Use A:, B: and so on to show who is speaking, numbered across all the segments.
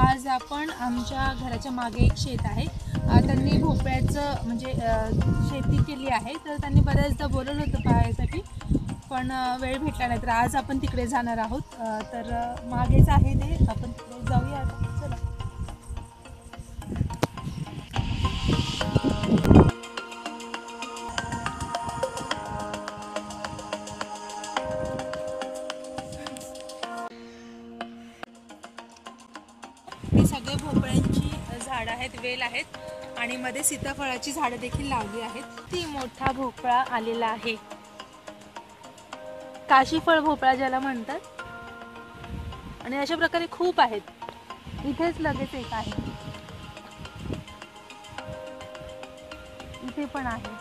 A: आज आपण आमच्या घराच्या मागे एक शेत आहे, त्यांनी भोपळ्याचं म्हणजे शेती केली आहे. तर त्यांनी बऱ्याचदा बोलवलं होतं पाहायसाठी, पण वेळ भेटला नाही. तर आज आपण तिकडे जाणार आहोत. तर मागेच आहे ते, आपण तिकडे जाऊया आता. चला. ही सगळे भोपळ्यांची झाडं आहेत, वेल आहेत आणि मध्ये सीताफळाची झाडं देखील लावली आहेत. ती मोठा भोपळा आलेला आहे, काशीफळ भोपळा ज्याला म्हणतात. आणि अशा प्रकारे खूप आहेत. इथेच लगेच एक आहे, इथे पण आहे.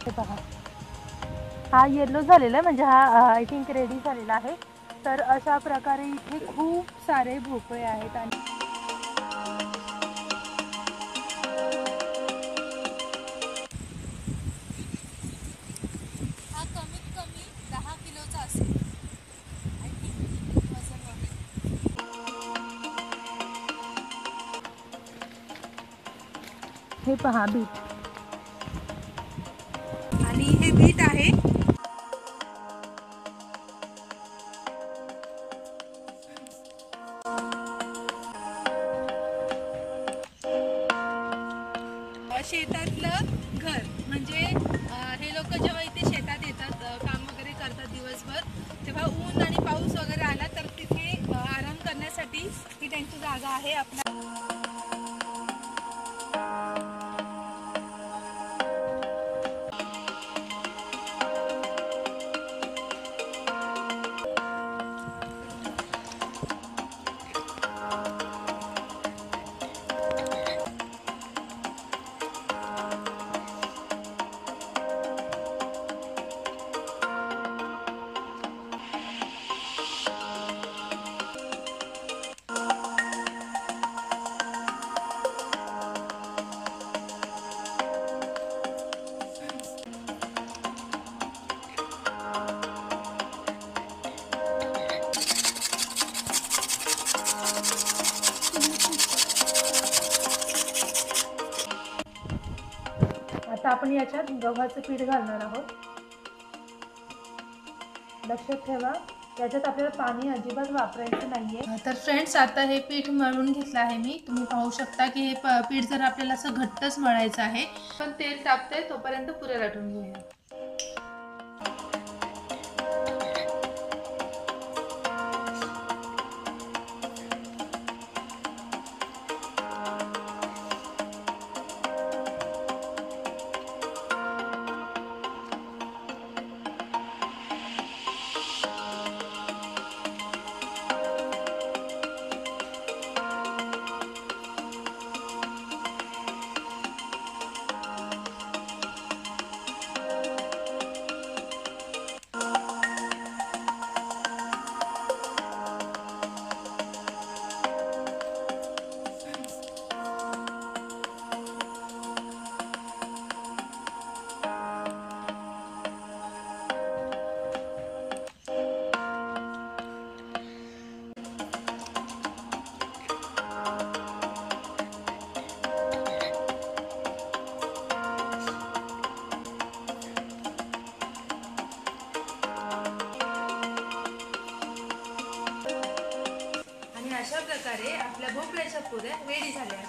A: हे पहा, हा येलो झालेला आहे, म्हणजे हा आय थिंक रेडी झालेला आहे. तर अशा प्रकारे इथे खूप सारे भोपळे आहेत. आणि हा कमीत कमी 10 किलोचा असेल, आय थिंक वजन वगैरे. हे पहा बीट, आणि हे बीट आहे. शेतातलं घर म्हणजे हे लोक जेव्हा इथे शेतात येतात, काम वगैरे करतात दिवसभर, तेव्हा ऊन आणि पाऊस वगैरे आला तर तिथे आराम करण्यासाठी ही त्यांची जागा आहे. आपल्या आता आपण याच्यात गव्हाचं पीठ घालणार आहोत. लक्षात ठेवा, याच्यात आपल्याला पाणी अजिबात वापरायचं नाहीये. तर फ्रेंड्स, आता हे पीठ मळून घेतलं आहे मी. तुम्ही पाहू शकता की हे पीठ जर आपल्याला असं घट्टच मळायचं आहे. पण तेल तापतंय तोपर्यंत पुऱ्या लाटून घेऊया. अशा प्रकारे आपल्या भोपळ्याच्या पुऱ्या रेडी झाल्या आहेत.